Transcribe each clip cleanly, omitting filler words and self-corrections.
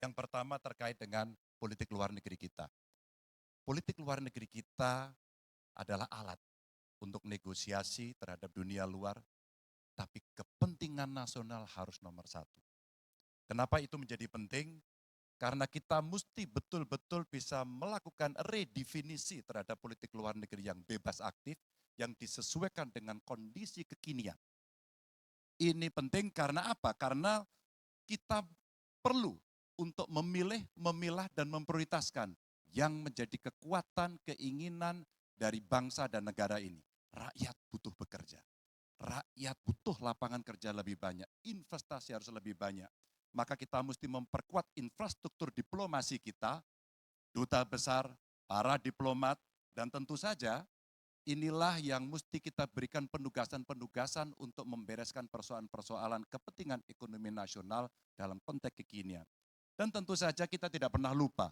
Yang pertama terkait dengan politik luar negeri kita. Politik luar negeri kita adalah alat untuk negosiasi terhadap dunia luar, tapi kepentingan nasional harus nomor satu. Kenapa itu menjadi penting? Karena kita mesti betul-betul bisa melakukan redefinisi terhadap politik luar negeri yang bebas aktif, yang disesuaikan dengan kondisi kekinian. Ini penting karena apa? Karena kita perlu untuk memilih, memilah, dan memprioritaskan yang menjadi kekuatan, keinginan dari bangsa dan negara ini. Rakyat butuh bekerja. Rakyat butuh lapangan kerja lebih banyak. Investasi harus lebih banyak. Maka kita mesti memperkuat infrastruktur diplomasi kita, duta besar, para diplomat, dan tentu saja inilah yang mesti kita berikan penugasan-penugasan untuk membereskan persoalan-persoalan kepentingan ekonomi nasional dalam konteks kekinian. Dan tentu saja kita tidak pernah lupa,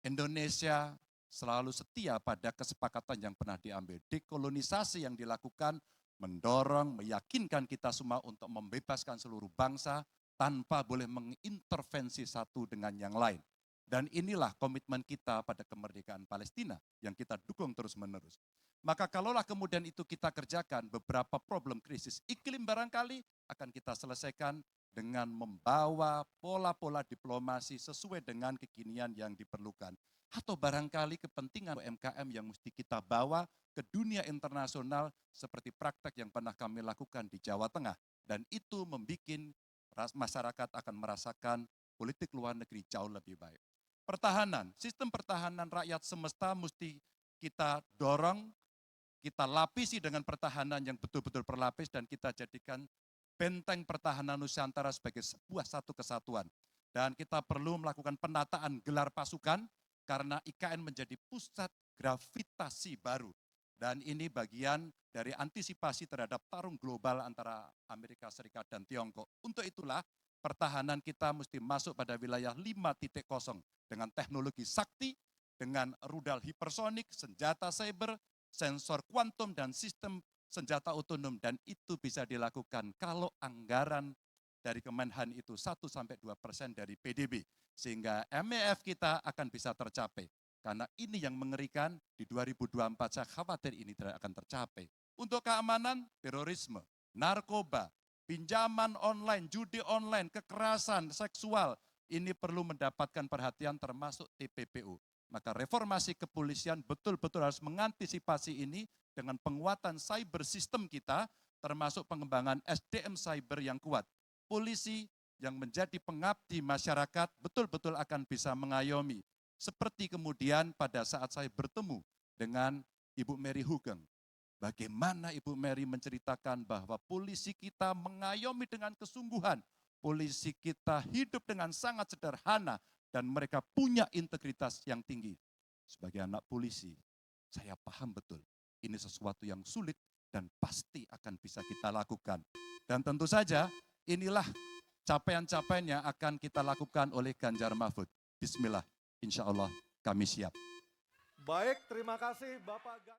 Indonesia selalu setia pada kesepakatan yang pernah diambil. Dekolonisasi yang dilakukan mendorong, meyakinkan kita semua untuk membebaskan seluruh bangsa tanpa boleh mengintervensi satu dengan yang lain. Dan inilah komitmen kita pada kemerdekaan Palestina yang kita dukung terus-menerus. Maka kalaulah kemudian itu kita kerjakan, beberapa problem krisis iklim barangkali akan kita selesaikan dengan membawa pola-pola diplomasi sesuai dengan kekinian yang diperlukan. Atau barangkali kepentingan UMKM yang mesti kita bawa ke dunia internasional seperti praktek yang pernah kami lakukan di Jawa Tengah. Dan itu membuat masyarakat akan merasakan politik luar negeri jauh lebih baik. Pertahanan, sistem pertahanan rakyat semesta mesti kita dorong, kita lapisi dengan pertahanan yang betul-betul berlapis dan kita jadikan benteng pertahanan Nusantara sebagai sebuah satu kesatuan. Dan kita perlu melakukan penataan gelar pasukan karena IKN menjadi pusat gravitasi baru. Dan ini bagian dari antisipasi terhadap tarung global antara Amerika Serikat dan Tiongkok. Untuk itulah pertahanan kita mesti masuk pada wilayah 5.0 dengan teknologi sakti, dengan rudal hipersonik, senjata cyber, sensor kuantum, dan sistem senjata otonom. Dan itu bisa dilakukan kalau anggaran dari Kemenhan itu 1-2% dari PDB. Sehingga MEF kita akan bisa tercapai. Karena ini yang mengerikan di 2024 saya khawatir ini tidak akan tercapai. Untuk keamanan, terorisme, narkoba, pinjaman online, judi online, kekerasan seksual, ini perlu mendapatkan perhatian termasuk TPPU. Maka reformasi kepolisian betul-betul harus mengantisipasi ini dengan penguatan cyber system kita, termasuk pengembangan SDM cyber yang kuat. Polisi yang menjadi pengabdi masyarakat betul-betul akan bisa mengayomi. Seperti kemudian pada saat saya bertemu dengan Ibu Mary Hugeng. Bagaimana Ibu Mary menceritakan bahwa polisi kita mengayomi dengan kesungguhan. Polisi kita hidup dengan sangat sederhana dan mereka punya integritas yang tinggi. Sebagai anak polisi, saya paham betul ini sesuatu yang sulit dan pasti akan bisa kita lakukan. Dan tentu saja inilah capaian-capaian yang akan kita lakukan oleh Ganjar Mahfud. Bismillah, insya Allah kami siap. Baik, terima kasih Bapak.